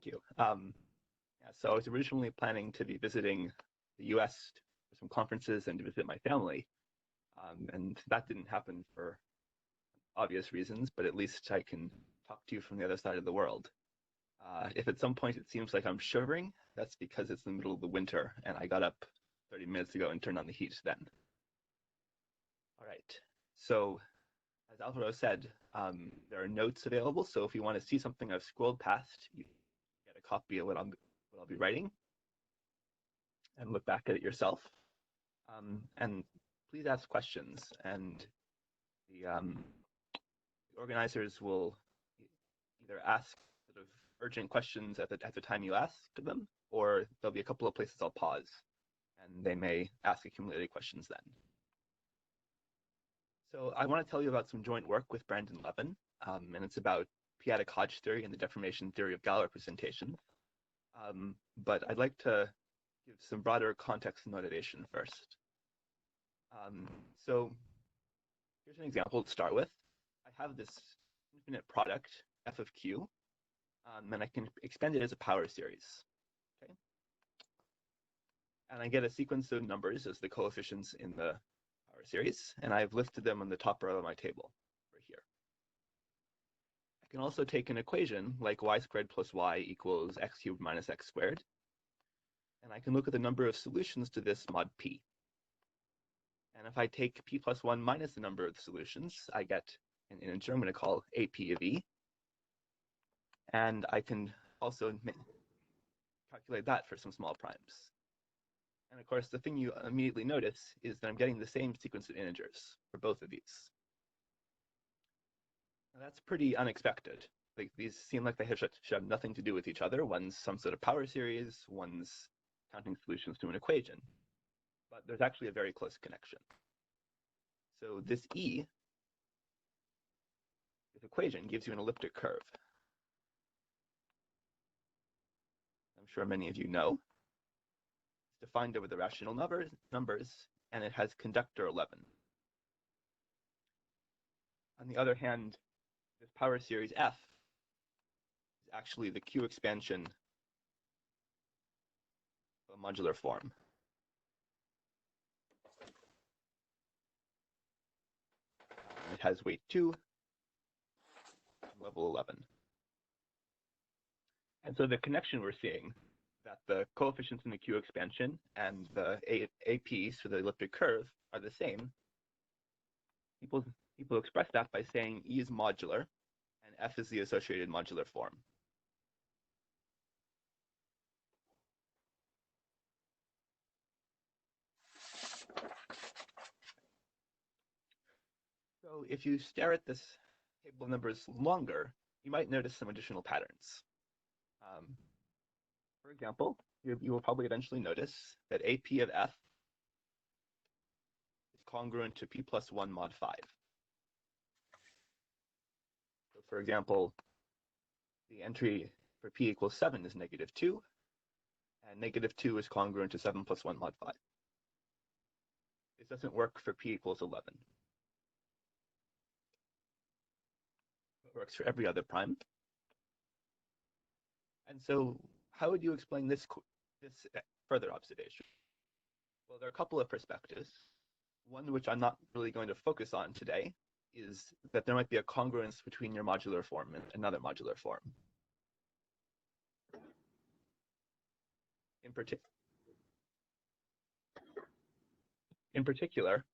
Thank you. Yeah, so I was originally planning to be visiting the US for some conferences and to visit my family. And that didn't happen for obvious reasons, but at least I can talk to you from the other side of the world. If at some point it seems like I'm shivering, that's because it's the middle of the winter and I got up 30 minutes ago and turned on the heat then. All right. So as Alvaro said, there are notes available. So if you want to see something I've scrolled past, you get a copy of what I'll be writing and look back at it yourself. And please ask questions, and the organizers will either ask sort of urgent questions at the time you ask them, or there'll be a couple of places I'll pause, and they may ask accumulated questions then. So I want to tell you about some joint work with Brandon Levin, and it's about p-adic Hodge theory and the deformation theory of Galois representation. But I'd like to give some broader context and motivation first. So here's an example to start with. I have this infinite product, f of q, and I can expand it as a power series. Okay? And I get a sequence of numbers as the coefficients in the power series, and I've listed them on the top row of my table over here. I can also take an equation like y squared plus y equals x cubed minus x squared, and I can look at the number of solutions to this mod p. And if I take p plus 1 minus the number of solutions, I get an integer I'm going to call ap of e. And I can also calculate that for some small primes. And of course, the thing you immediately notice is that I'm getting the same sequence of integers for both of these. Now, that's pretty unexpected. Like, these seem like they should have nothing to do with each other. One's some sort of power series, one's counting solutions to an equation. But there's actually a very close connection. So this E, this equation, gives you an elliptic curve. I'm sure many of you know. It's defined over the rational numbers, and it has conductor 11. On the other hand, this power series F is actually the Q expansion of a modular form. It has weight 2, level 11. And so the connection we're seeing, that the coefficients in the Q expansion and the APs for the elliptic curve are the same, people express that by saying E is modular and F is the associated modular form. So if you stare at this table of numbers longer, you might notice some additional patterns. For example, you will probably eventually notice that AP of F is congruent to P plus 1 mod 5. So for example, the entry for P equals 7 is negative 2, and negative 2 is congruent to 7 plus 1 mod 5. This doesn't work for P equals 11. It works for every other prime. And so how would you explain this further observation? Well, there are a couple of perspectives. One, which I'm not really going to focus on today, is that there might be a congruence between your modular form and another modular form. In particular,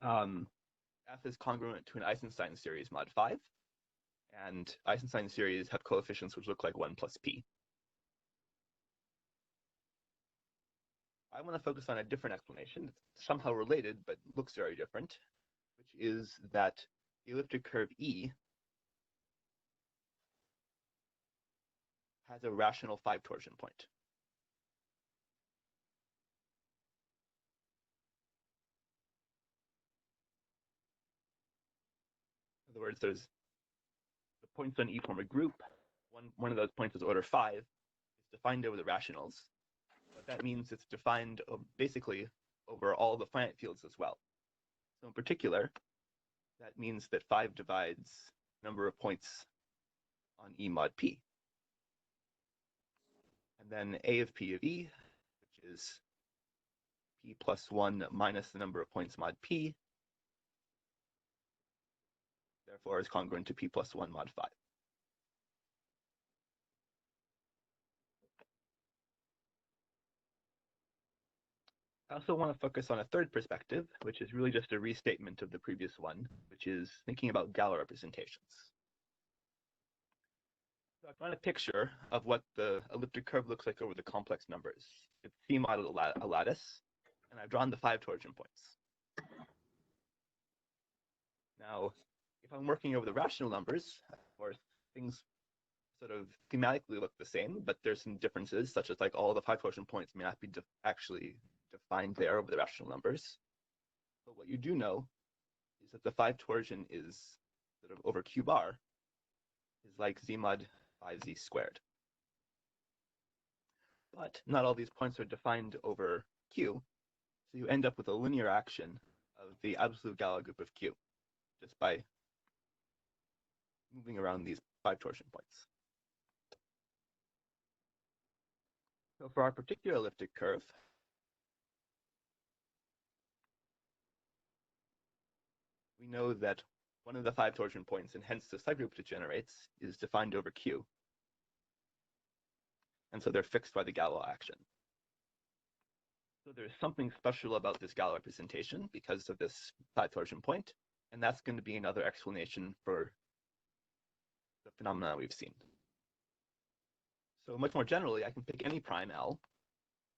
F is congruent to an Eisenstein series mod 5, and Eisenstein series have coefficients which look like 1 plus p. I want to focus on a different explanation. It's somehow related, but looks very different, which is that the elliptic curve E has a rational 5 torsion point. In other words, there's the points on E form a group. One of those points is order 5. It's defined over the rationals. But that means it's defined basically over all the finite fields as well. So in particular, that means that 5 divides number of points on E mod P. and then a of p of e, which is p plus 1 minus the number of points mod p, therefore is congruent to p plus 1 mod 5. I also want to focus on a third perspective, which is really just a restatement of the previous one, which is thinking about Galois representations. So I've drawn a picture of what the elliptic curve looks like over the complex numbers. It's C mod a lattice, and I've drawn the 5 torsion points. Now, if I'm working over the rational numbers, of course, things sort of thematically look the same, but there's some differences, such as like all the 5 torsion points may not be actually defined there over the rational numbers. But what you do know is that the 5 torsion is sort of over q bar is like z mod 5z squared. But not all these points are defined over q, so you end up with a linear action of the absolute Galois group of q just by moving around these 5 torsion points. So for our particular elliptic curve, we know that one of the 5 torsion points, and hence the subgroup it generates, is defined over q. And so they're fixed by the Galois action. So there's something special about this Galois representation because of this 5 torsion point, and that's going to be another explanation for the phenomena we've seen. So much more generally, I can pick any prime L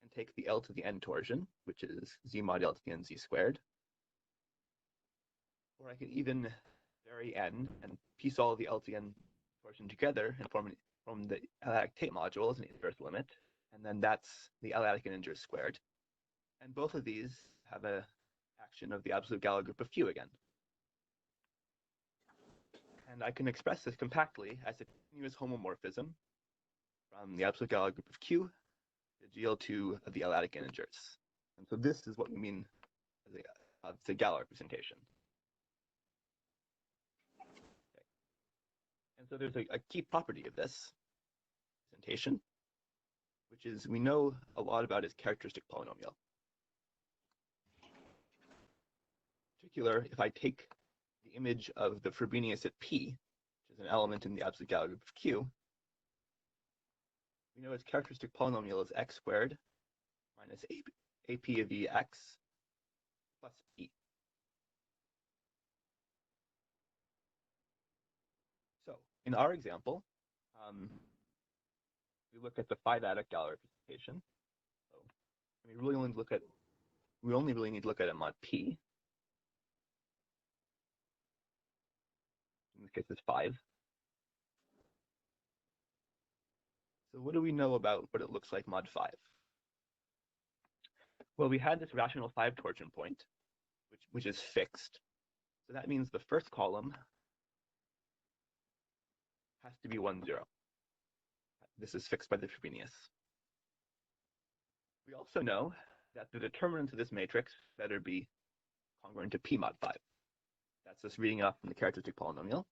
and take the L to the n torsion, which is z mod L to the n z squared. Or I could even vary n and piece all the L to the n torsion together and form the L-adic Tate module as an inverse limit, and then that's the L-adic integer squared. And both of these have an action of the absolute Galois group of q again. And I can express this compactly as a continuous homomorphism from the absolute Galois group of q to GL2 of the L-adic integers. And so this is what we mean as the Galois representation. Okay. And so there's a key property of this representation, which is we know a lot about its characteristic polynomial. In particular, if I take the image of the Frobenius at P, which is an element in the absolute Galois group of Q, we know its characteristic polynomial is x squared minus AP of Ex plus P. So in our example, we look at the 5-adic Galois representation. So we only really need to look at it mod P. In this case, it's 5. So what do we know about what it looks like mod 5? Well, we had this rational 5 torsion point, which is fixed. So that means the first column has to be 1, 0. This is fixed by the Frobenius. We also know that the determinant of this matrix better be congruent to P mod 5. That's just reading off from the characteristic polynomial.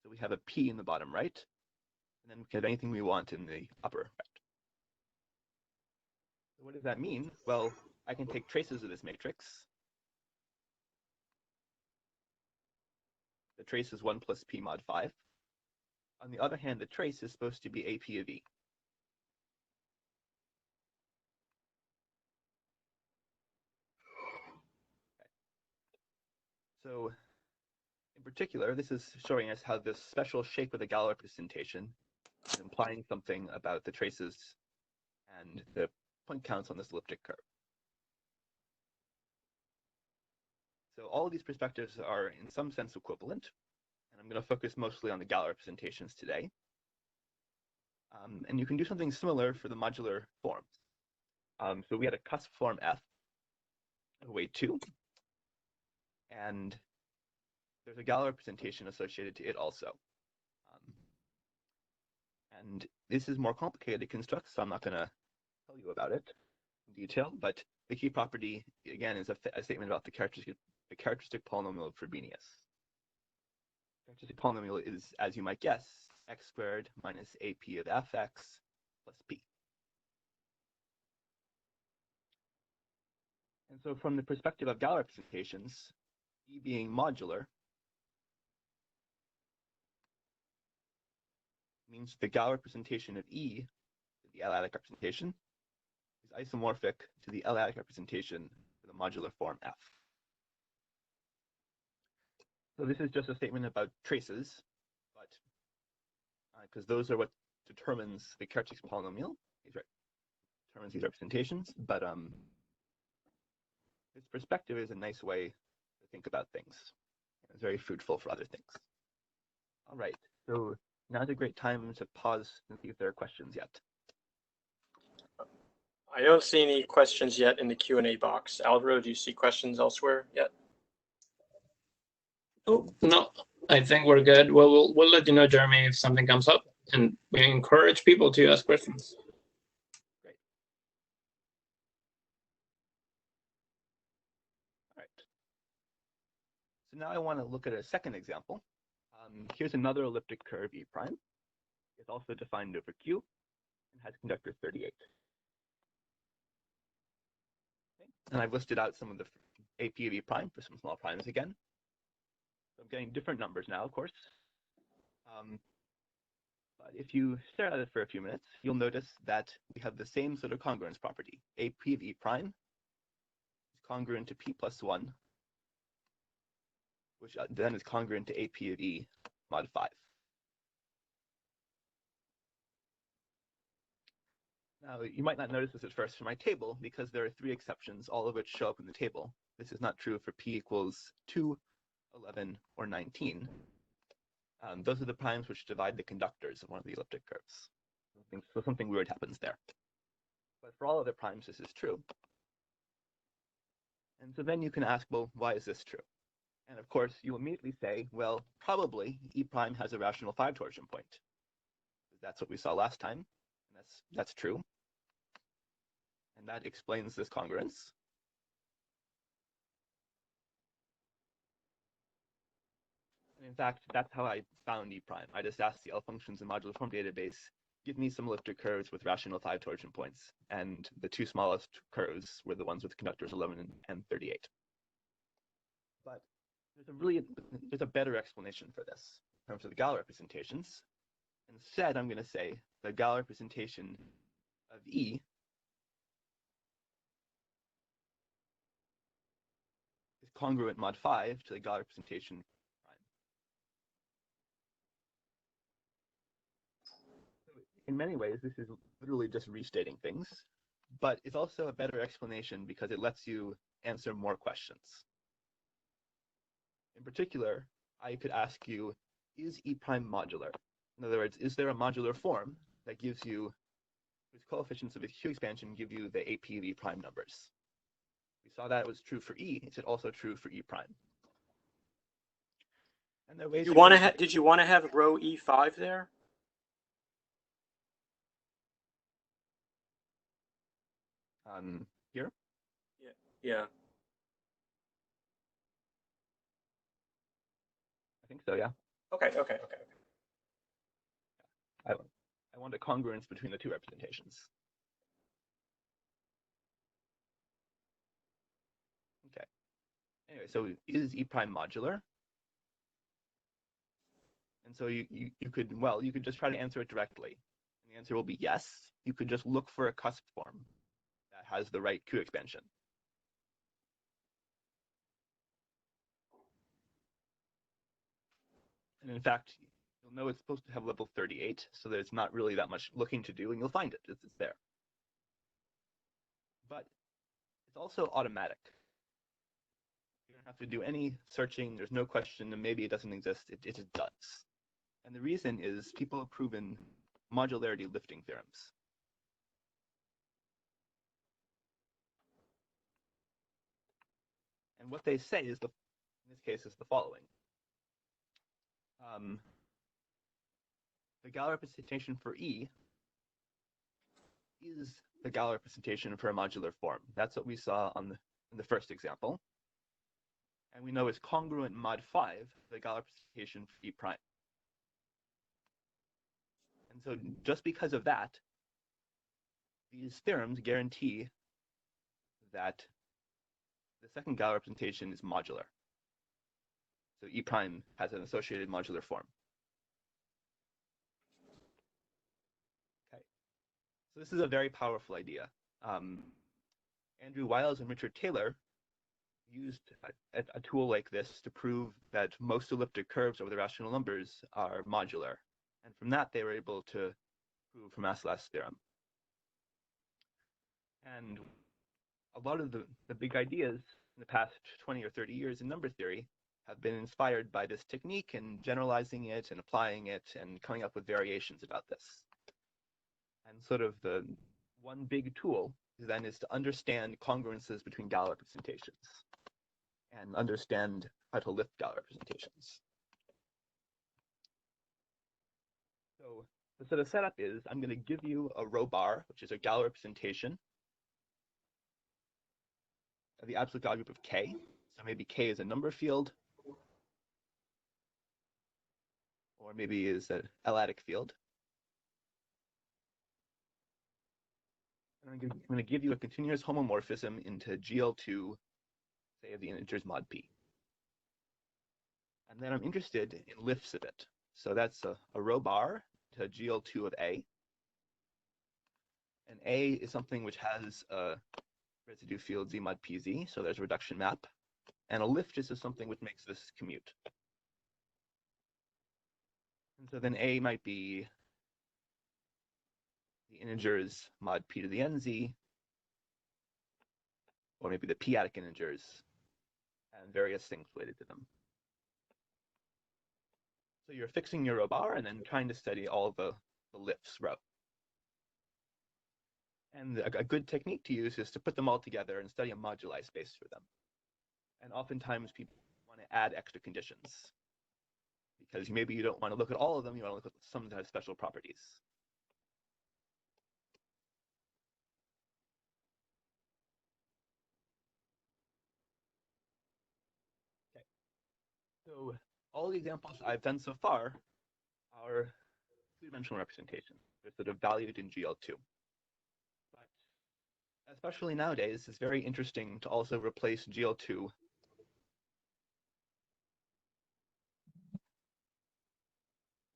So we have a P in the bottom right, and then we can have anything we want in the upper right. So what does that mean? Well, I can take traces of this matrix. The trace is 1 plus P mod 5. On the other hand, the trace is supposed to be AP of E. Okay. So in particular, this is showing us how this special shape of the Galois representation is implying something about the traces and the point counts on this elliptic curve. So all of these perspectives are in some sense equivalent, and I'm going to focus mostly on the Galois representations today. And you can do something similar for the modular forms. So we had a cusp form F of weight 2, and there's a Galois representation associated to it also. And this is more complicated to construct, so I'm not going to tell you about it in detail, but the key property, again, is a statement about the characteristic polynomial of Frobenius. The characteristic polynomial is, as you might guess, x squared minus AP of fx plus p. And so from the perspective of Galois representations, E being modular means the Galois representation of E, the L-adic representation, is isomorphic to the L-adic representation for the modular form F. So this is just a statement about traces, but because those are what determines the characteristic polynomial, determines these representations. But this perspective is a nice way to think about things. It's very fruitful for other things. All right, so now's a great time to pause and see if there are questions yet. I don't see any questions yet in the Q&A box. Alvaro, do you see questions elsewhere yet? Oh, no, I think we're good. Well, we'll let you know, Jeremy, if something comes up, and we encourage people to ask questions. Great. All right. So now I want to look at a second example. Here's another elliptic curve E prime. It's also defined over Q and has conductor 38. Okay. And I've listed out some of the AP of E prime for some small primes again. So I'm getting different numbers now, of course. But if you stare at it for a few minutes, you'll notice that we have the same sort of congruence property. AP of E prime is congruent to P plus 1, which then is congruent to AP of E mod 5. Now, you might not notice this at first from my table because there are 3 exceptions, all of which show up in the table. This is not true for P equals 2, 11, or 19. Those are the primes which divide the conductors of one of the elliptic curves. So something weird happens there. But for all other primes, this is true. And so then you can ask, well, why is this true? And of course, you immediately say, well, probably E prime has a rational 5 torsion point. That's what we saw last time. And that's true. And that explains this congruence. And in fact, that's how I found E prime. I just asked the L functions in modular form database, give me some elliptic curves with rational 5 torsion points. And the 2 smallest curves were the ones with conductors 11 and 38. But there's a better explanation for this in terms of the Galois representations. Instead, I'm going to say the Galois representation of E is congruent mod 5 to the Galois representation prime. So in many ways, this is literally just restating things, but it's also a better explanation because it lets you answer more questions. In particular, I could ask you, is E prime modular? In other words, is there a modular form that gives you, whose coefficients of its Q expansion give you the AP of E prime numbers? We saw that it was true for E. Is it also true for E prime? And there are ways Did you want to have row E5 there? Here? Yeah. I think so, yeah. Okay. I want a congruence between the 2 representations. Okay. Anyway, so is E prime modular? And so you could just try to answer it directly. And the answer will be yes. You could just look for a cusp form that has the right Q expansion. And in fact, you'll know it's supposed to have level 38, so there's not really that much looking to do, and you'll find it. It's there. But it's also automatic. You don't have to do any searching. There's no question, and maybe it doesn't exist. It just does. And the reason is people have proven modularity lifting theorems. And what they say is, in this case, is the following. The Galois representation for E is the Galois representation for a modular form. That's what we saw in the first example. And we know it's congruent mod 5, the Galois representation for E prime. And so just because of that, these theorems guarantee that the second Galois representation is modular. So E prime has an associated modular form. Okay, so this is a very powerful idea. Andrew Wiles and Richard Taylor used a tool like this to prove that most elliptic curves over the rational numbers are modular. And from that, they were able to prove Fermat's theorem. And a lot of the big ideas in the past 20 or 30 years in number theory have been inspired by this technique and generalizing it and applying it and coming up with variations about this. And sort of the one big tool then is to understand congruences between Galois representations and understand how to lift Galois representations. So the sort of setup is I'm going to give you a row bar, which is a Galois representation of the absolute Galois group of K. So maybe K is a number field, or maybe is an L-adic field. And I'm going to give you a continuous homomorphism into GL2, say, of the integers mod p. And then I'm interested in lifts of it. So that's a row bar to GL2 of A. And A is something which has a residue field Z mod PZ, so there's a reduction map. And a lift is just something which makes this commute. And so then A might be the integers mod P to the NZ, or maybe the p-adic integers, and various things related to them. So you're fixing your row bar and then trying to study all the lifts row. And a good technique to use is to put them all together and study a moduli space for them. And oftentimes people want to add extra conditions because maybe you don't want to look at all of them, you want to look at some that have special properties. Okay. So all the examples I've done so far are two-dimensional representations. They're sort of valued in GL2. But especially nowadays, it's very interesting to also replace GL2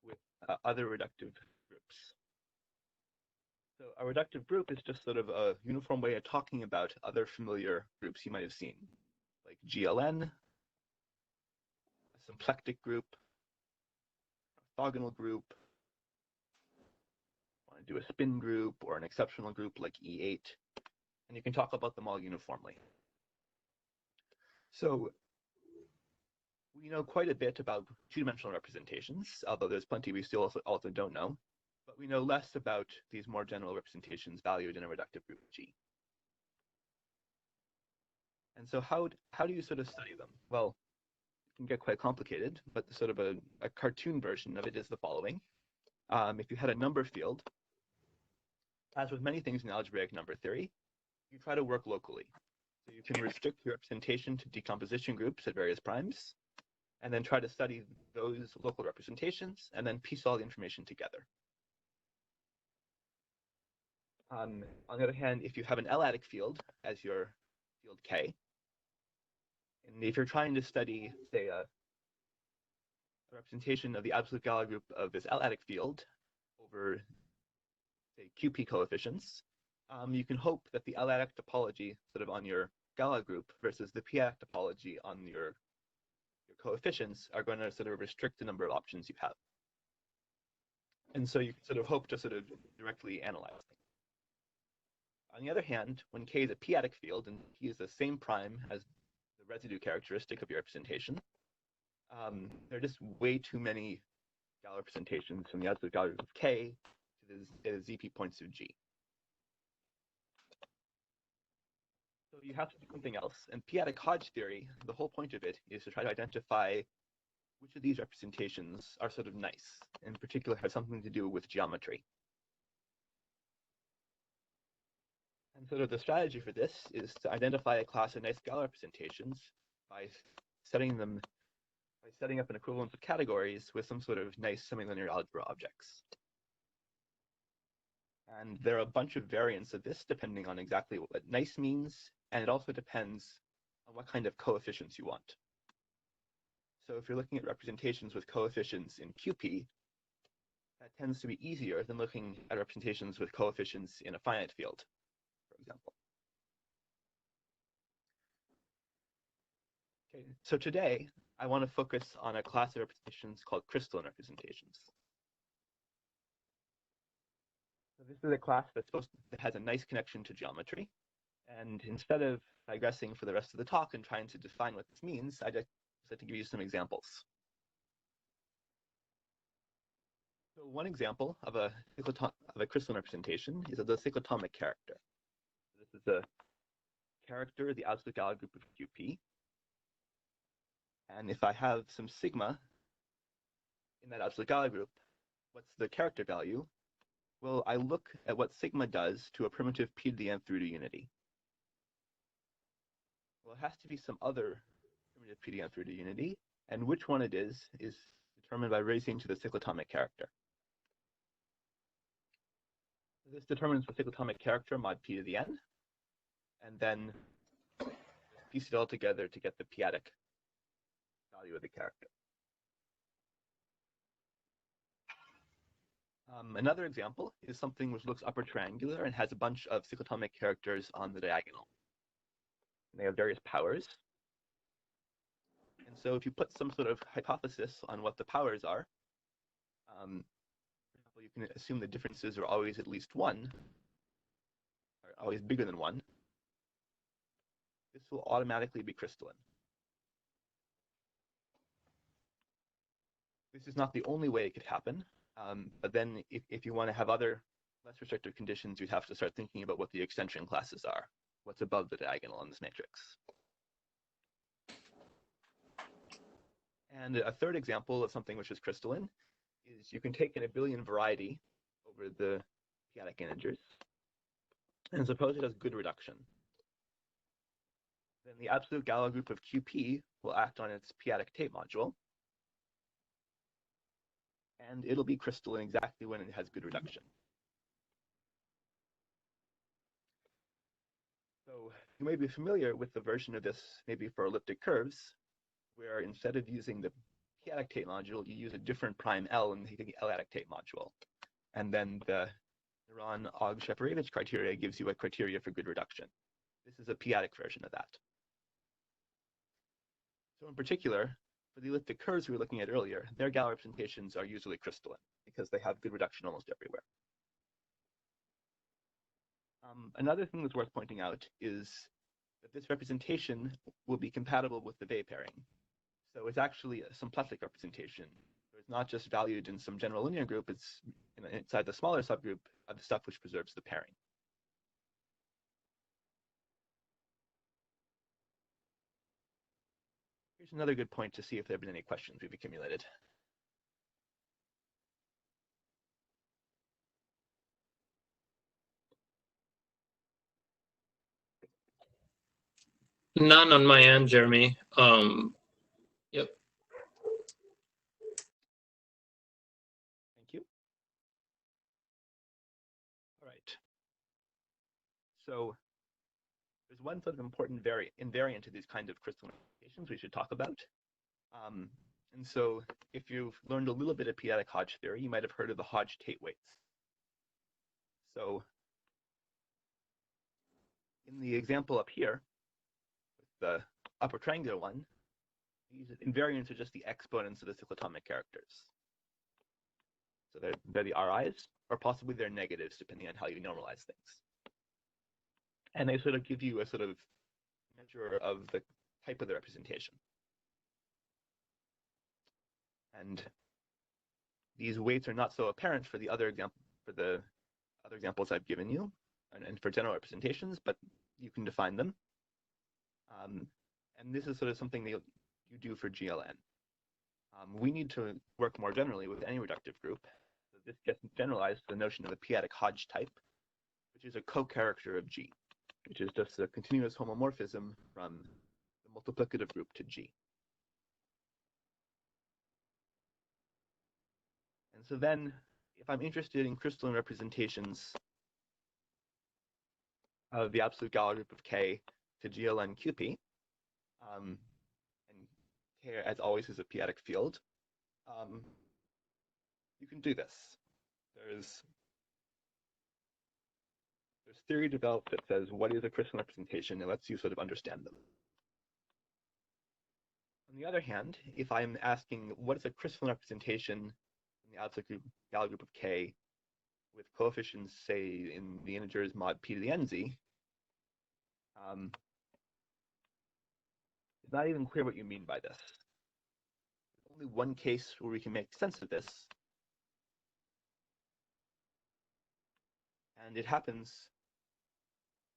with other reductive groups. So a reductive group is just sort of a uniform way of talking about other familiar groups you might have seen, like GLN, a symplectic group, orthogonal group, want to do a spin group or an exceptional group like E8, and you can talk about them all uniformly. So we know quite a bit about two-dimensional representations, although there's plenty we still also don't know, but we know less about these more general representations valued in a reductive group G. And so how do you sort of study them? Well, it can get quite complicated, but sort of a cartoon version of it is the following. If you had a number field, as with many things in algebraic number theory, you try to work locally. So you can restrict your representation to decomposition groups at various primes, and then try to study those local representations, and then piece all the information together. On the other hand, if you have an L-adic field as your field K, and if you're trying to study, say, a representation of the absolute Galois group of this L-adic field over, say, QP coefficients, you can hope that the L-adic topology sort of on your Galois group versus the p-adic topology on your coefficients are going to sort of restrict the number of options you have. And so you can sort of hope to sort of directly analyze things. On the other hand, when K is a p-adic field and P is the same prime as the residue characteristic of your representation, there are just way too many Galois representations from the absolute Galois group of K to the ZP points of G. So you have to do something else. And p-adic Hodge theory, the whole point of it is to try to identify which of these representations are sort of nice, in particular have something to do with geometry. And sort of the strategy for this is to identify a class of nice Galois representations by setting up an equivalence of categories with some sort of nice semilinear algebra objects. And there are a bunch of variants of this depending on exactly what nice means, and it also depends on what kind of coefficients you want. So if you're looking at representations with coefficients in QP, that tends to be easier than looking at representations with coefficients in a finite field, for example. Okay, so today I want to focus on a class of representations called crystalline representations. So this is a class that has a nice connection to geometry. And instead of digressing for the rest of the talk and trying to define what this means, I'd just like to give you some examples. So one example of a crystalline representation is of the cyclotomic character. This is a character, the absolute Galois group of QP. And if I have some sigma in that absolute Galois group, what's the character value? Well, I look at what sigma does to a primitive p to the n through to unity. Well, it has to be some other primitive p to the n through to unity, and which one it is determined by raising to the cyclotomic character. This determines the cyclotomic character mod p to the n, and then piece it all together to get the p-adic value of the character. Another example is something which looks upper triangular and has a bunch of cyclotomic characters on the diagonal. And they have various powers. And so if you put some sort of hypothesis on what the powers are, for example, you can assume the differences are always at least 1, or always bigger than 1. This will automatically be crystalline. This is not the only way it could happen. But then if you want to have other less restrictive conditions, you'd have to start thinking about what the extension classes are, what's above the diagonal in this matrix. And a third example of something which is crystalline is you can take an abelian variety over the p-adic integers, and suppose it has good reduction. Then the absolute Galois group of QP will act on its p-adic tape module, and it'll be crystalline exactly when it has good reduction. So you may be familiar with the version of this maybe for elliptic curves, where instead of using the p-adic tape module, you use a different prime L in the L-adic tape module. And then the Neron-Ogg-Shafarevich criteria gives you a criteria for good reduction. This is a p-adic version of that. So in particular, for the elliptic curves we were looking at earlier, their Galois representations are usually crystalline because they have good reduction almost everywhere. Another thing that's worth pointing out is that this representation will be compatible with the Weil pairing. So it's actually a symplectic representation. So it's not just valued in some general linear group, it's inside the smaller subgroup of the stuff which preserves the pairing. Here's another good point to see if there have been any questions we've accumulated. None on my end, Jeremy. Yep. Thank you. All right. So there's one sort of important invariant to these kind of crystalline representations we should talk about. And so if you've learned a little bit of p-adic Hodge theory, you might have heard of the Hodge-Tate weights. So in the example up here, the upper triangular one, these invariants are just the exponents of the cyclotomic characters. So they're the RIs, or possibly they're negatives, depending on how you normalize things. And they sort of give you a sort of measure of the type of the representation. And these weights are not so apparent for the other examples I've given you, and for general representations, but you can define them. And this is sort of something that you do for GLN. We need to work more generally with any reductive group. So this gets generalized to the notion of a p-adic Hodge type, which is a co-character of G, which is just a continuous homomorphism from the multiplicative group to G. And so then, if I'm interested in crystalline representations of the absolute Galois group of K to GLN QP, and K, as always, is a p-adic field, you can do this. There's theory developed that says what is a crystalline representation and lets you sort of understand them. On the other hand, if I'm asking what is a crystalline representation in the absolute Galois group of K with coefficients, say, in the integers mod p to the nz, it's not even clear what you mean by this. There's only one case where we can make sense of this, and it happens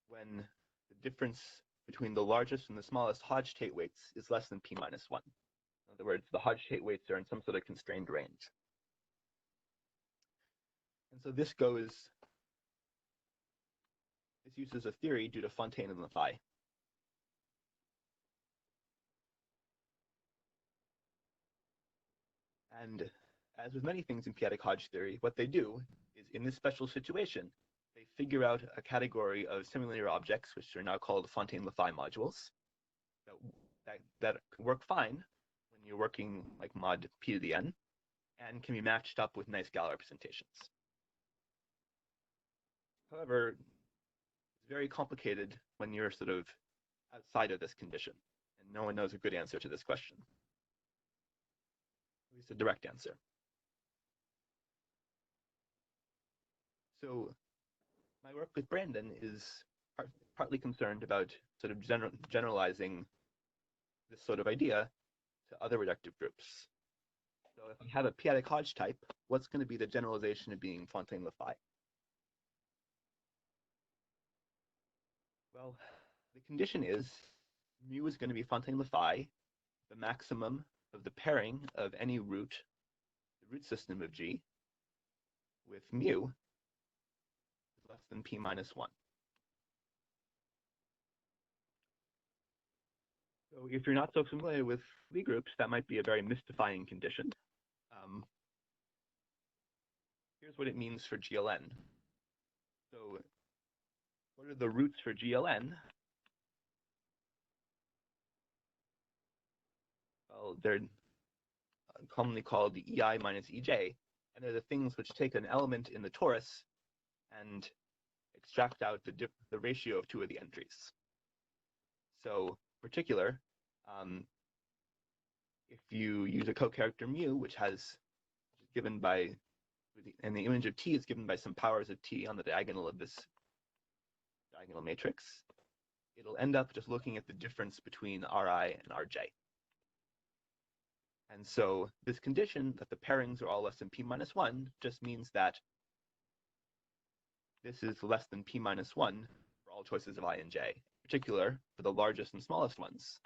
when the difference between the largest and the smallest Hodge-Tate weights is less than p minus 1. In other words, the Hodge-Tate weights are in some sort of constrained range. And so this uses a theory due to Fontaine-Laffaille. And as with many things in p-adic Hodge theory, what they do is, in this special situation, they figure out a category of semilinear objects, which are now called Fontaine-Laffaille modules, that work fine when you're working like mod p to the n, and can be matched up with nice Galois representations. However, it's very complicated when you're sort of outside of this condition, and no one knows a good answer to this question. At least a direct answer. So my work with Brandon is partly concerned about sort of generalizing this sort of idea to other reductive groups. So if we have a p-adic Hodge type, what's going to be the generalization of being Fontaine-Laffaille? Well, the condition is mu is going to be Fontaine-Laffaille, the maximum of the pairing of any root, the root system of G, with mu is less than p minus 1. So if you're not so familiar with Lie groups, that might be a very mystifying condition. Here's what it means for GLN. So what are the roots for GLN? Well, they're commonly called the EI minus EJ, and they're the things which take an element in the torus and extract out the ratio of two of the entries. So in particular, if you use a co-character mu, which is given by, and the image of T is given by some powers of T on the diagonal of this diagonal matrix, it'll end up just looking at the difference between Ri and Rj. And so this condition that the pairings are all less than p minus 1 just means that this is less than p minus 1 for all choices of I and j, in particular for the largest and smallest ones.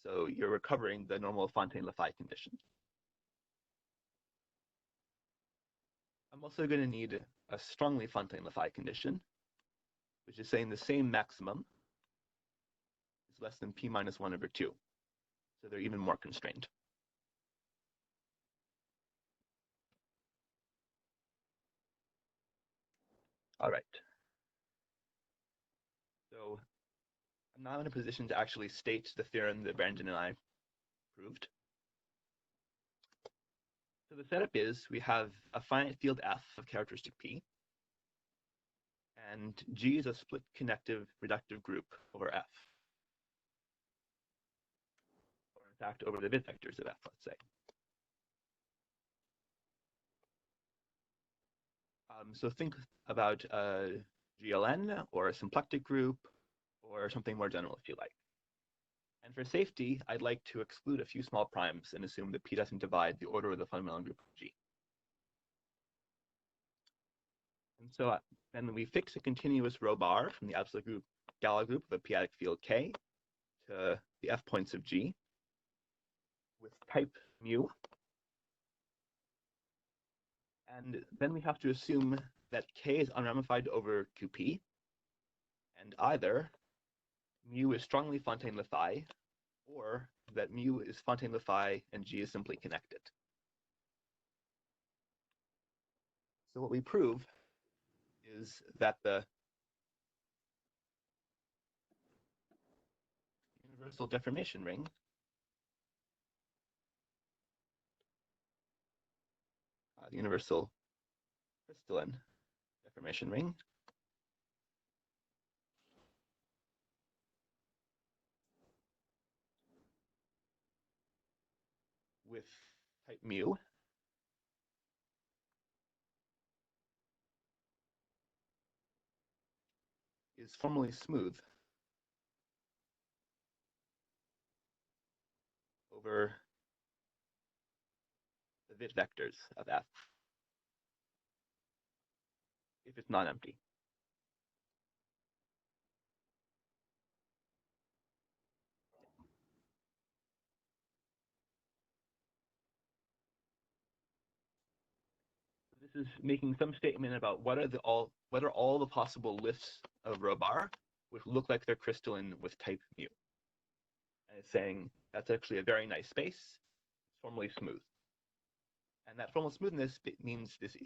So you're recovering the normal Fontaine-Laffaille condition. I'm also going to need a strongly Fontaine-Laffaille condition, which is saying the same maximum is less than p minus 1 over 2. So they're even more constrained. All right. So I'm now in a position to actually state the theorem that Brandon and I proved. So the setup is we have a finite field F of characteristic P, and G is a split connective reductive group over F. Or in fact, over the bit vectors of F, let's say. So think about a GLN or a symplectic group or something more general if you like. And for safety, I'd like to exclude a few small primes and assume that P doesn't divide the order of the fundamental group of G. And so then we fix a continuous row bar from the absolute group Galois group of a p-adic field K to the F points of G with type mu. And then we have to assume that K is unramified over QP, and either mu is strongly Fontaine-Laffaille, or that mu is Fontaine-Laffaille and G is simply connected. So what we prove is that the universal deformation ring the universal crystalline deformation ring with type mu is formally smooth over the bit vectors of F if it's non-empty. This is making some statement about what are all the possible lifts of rho bar which look like they're crystalline with type mu. And it's saying that's actually a very nice space. It's formally smooth. And that formal smoothness means this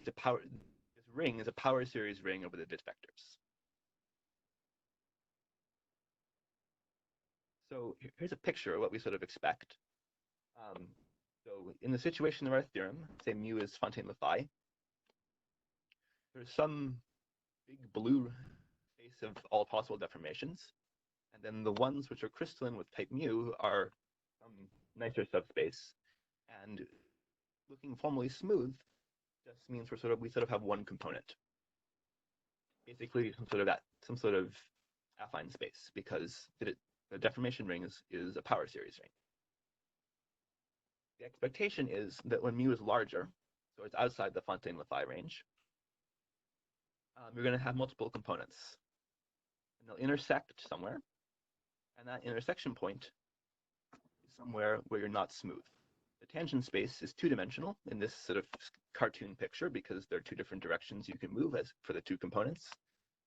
ring is a power series ring over the bit vectors. So here's a picture of what we sort of expect. So in the situation of our theorem, say mu is Fontaine-Laffaille, there's some big blue space of all possible deformations. And then the ones which are crystalline with type mu are some nicer subspace. And looking formally smooth just means we sort of have one component. Basically some sort of affine space, because the deformation ring is a power series ring. The expectation is that when mu is larger, so it's outside the Fontaine-Laffaille range, you're going to have multiple components. And they'll intersect somewhere, and that intersection point is somewhere where you're not smooth. The tangent space is two-dimensional in this sort of cartoon picture because there are two different directions you can move as for the two components,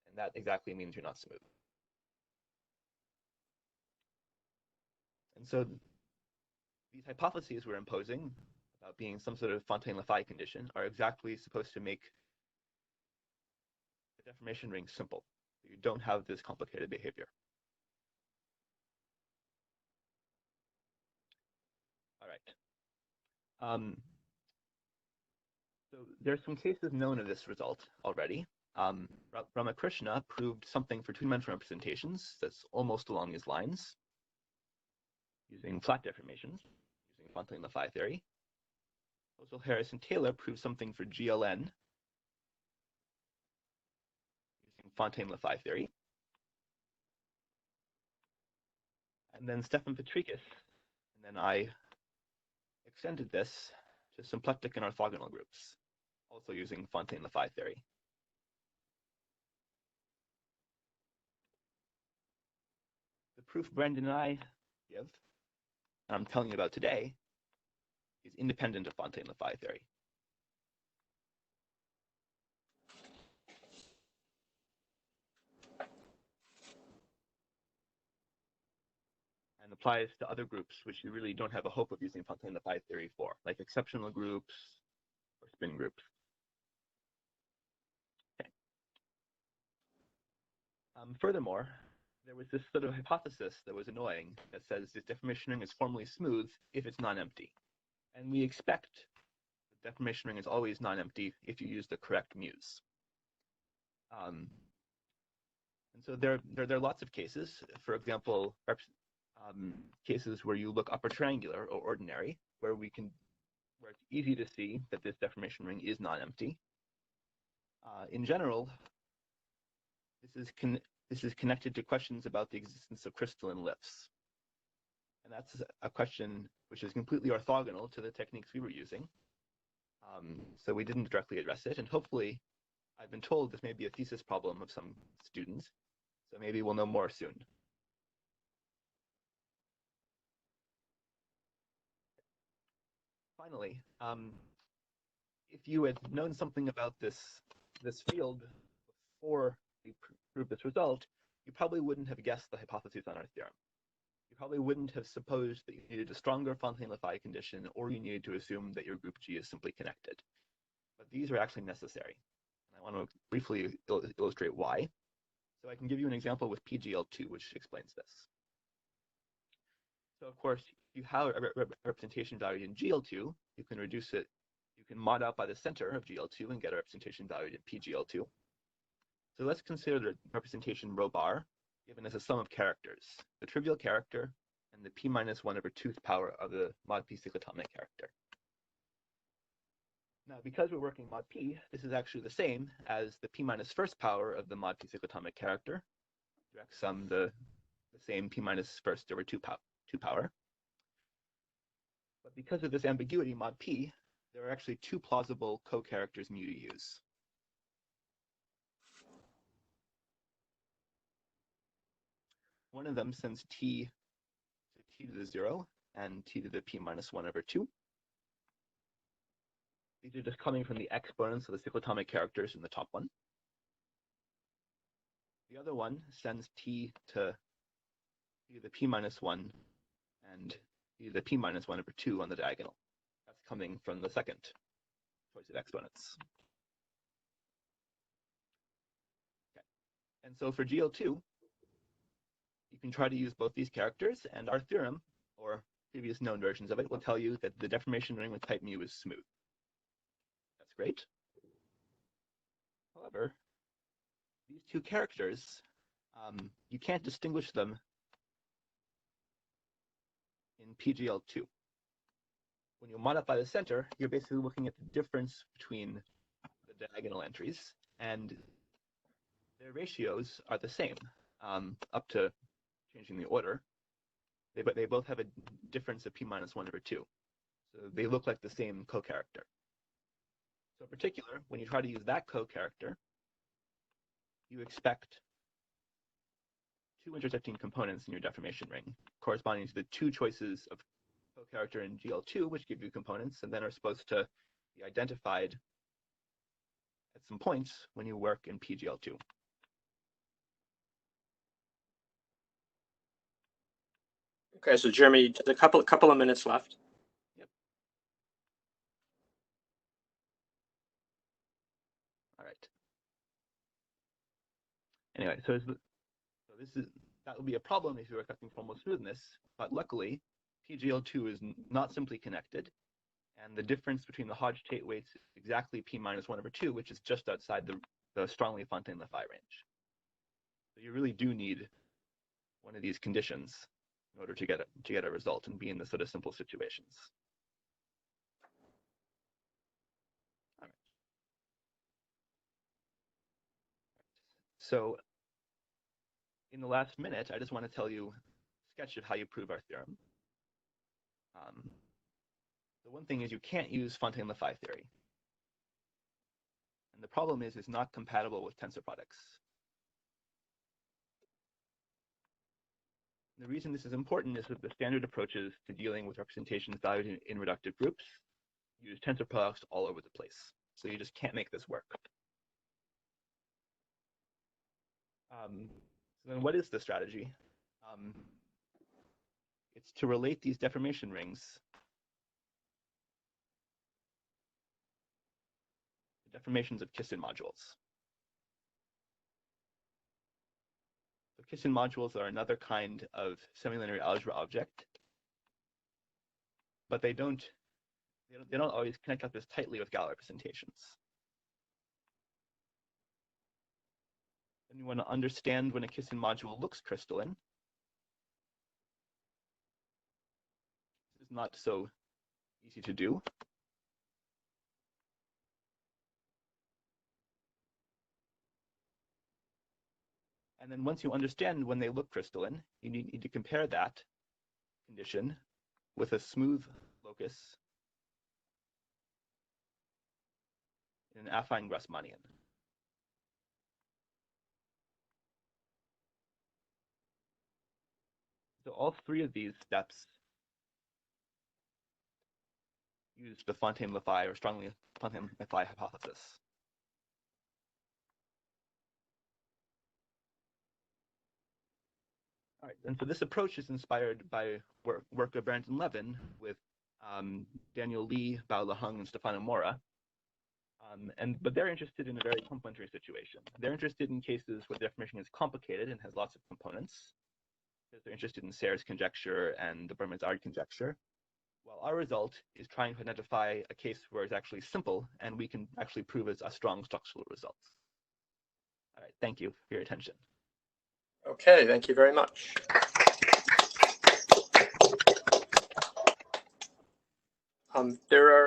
and that exactly means you're not smooth. And so these hypotheses we're imposing about being some sort of Fontaine-Laffaille condition are exactly supposed to make the deformation ring simple. You don't have this complicated behavior. All right. So there's some cases known of this result already. Ramakrishna proved something for two-dimensional representations that's almost along these lines, using flat deformations, using Fontaine-Laffaille theory. Also, Harris and Taylor proved something for GLN, using Fontaine-Laffaille theory. And then Stefan Petrikis, and then I extended this to symplectic and orthogonal groups, also using Fontaine-Laffaille theory. The proof Brendan and I give, and I'm telling you about today, is independent of Fontaine-Laffaille theory. And applies to other groups which you really don't have a hope of using Fontaine-Laffaille theory for, like exceptional groups or spin groups. Okay. Furthermore, there was this sort of hypothesis that was annoying that says this deformation ring is formally smooth if it's non-empty. And we expect the deformation ring is always non-empty if you use the correct mu's. And so there are lots of cases. For example, cases where you look upper triangular or ordinary, where it's easy to see that this deformation ring is non-empty. In general, this is connected to questions about the existence of crystalline lifts. And that's a question which is completely orthogonal to the techniques we were using. So we didn't directly address it. And hopefully, I've been told this may be a thesis problem of some students. So maybe we'll know more soon. Finally, if you had known something about this field before we proved this result, you probably wouldn't have guessed the hypotheses on our theorem. You probably wouldn't have supposed that you needed a stronger Fontaine-Laffaille condition, or you needed to assume that your group G is simply connected. But these are actually necessary. And I want to briefly illustrate why. So I can give you an example with PGL2, which explains this. So of course, if you have a representation value in GL2, you can reduce it. You can mod out by the center of GL2 and get a representation value in PGL2. So let's consider the representation rho bar given as a sum of characters, the trivial character and the p-1/2th power of the mod p cyclotomic character. Now, because we're working mod p, this is actually the same as the p-1st power of the mod p cyclotomic character. Direct sum the same p-1st over 2 power. But because of this ambiguity, mod p, there are actually two plausible co-characters mu to use. One of them sends t to the 0 and t to the p-1/2. These are just coming from the exponents of the cyclotomic characters in the top one. The other one sends t to the p-1 and t to the p-1/2 on the diagonal. That's coming from the second choice of exponents. Okay. And so for GL2, you can try to use both these characters, and our theorem, or previous known versions of it, will tell you that the deformation ring with type mu is smooth. That's great. However, these two characters, you can't distinguish them in PGL2. When you mod up by the center, you're basically looking at the difference between the diagonal entries, and their ratios are the same, up to changing the order. But they both have a difference of p-1/2. So they look like the same co-character. So in particular, when you try to use that co-character, you expect two intersecting components in your deformation ring, corresponding to the two choices of co-character in GL2, which give you components, and then are supposed to be identified at some points when you work in PGL2. Okay, so Jeremy, a couple of minutes left. Yep. All right. Anyway, so that would be a problem if you were expecting formal smoothness, but luckily, PGL2 is not simply connected, and the difference between the Hodge-Tate weights is exactly p-1/2, which is just outside the strongly Fontaine-Laffaille range. So you really do need one of these conditions in order to get a result and be in the sort of simple situations. All right. So in the last minute, I just want to tell you a sketch of how you prove our theorem. The one thing is you can't use Fontaine-Laffaille theory. And the problem is it's not compatible with tensor products. The reason this is important is that the standard approaches to dealing with representations valued in reductive groups use tensor products all over the place. So you just can't make this work. So then what is the strategy? It's to relate these deformation rings to deformations of Kisin modules. So Kisin modules are another kind of semilinear algebra object, but they don't always connect up as tightly with Galois representations. And you want to understand when a Kisin module looks crystalline. This is not so easy to do. And then once you understand when they look crystalline, you need to compare that condition with a smooth locus in an affine Grassmannian. So all three of these steps use the Fontaine-Laffaille or strongly Fontaine-Laffaille hypothesis. All right, and so this approach is inspired by work of Brandon Levin with Daniel Lee, Bao Leheng, and Stefano Mora. But they're interested in a very complementary situation. They're interested in cases where the deformation is complicated and has lots of components. because they're interested in Serre's conjecture and the Berman-Zard conjecture. Well, our result is trying to identify a case where it's actually simple, and we can actually prove it's a strong structural result. All right, thank you for your attention. Okay, thank you very much. There are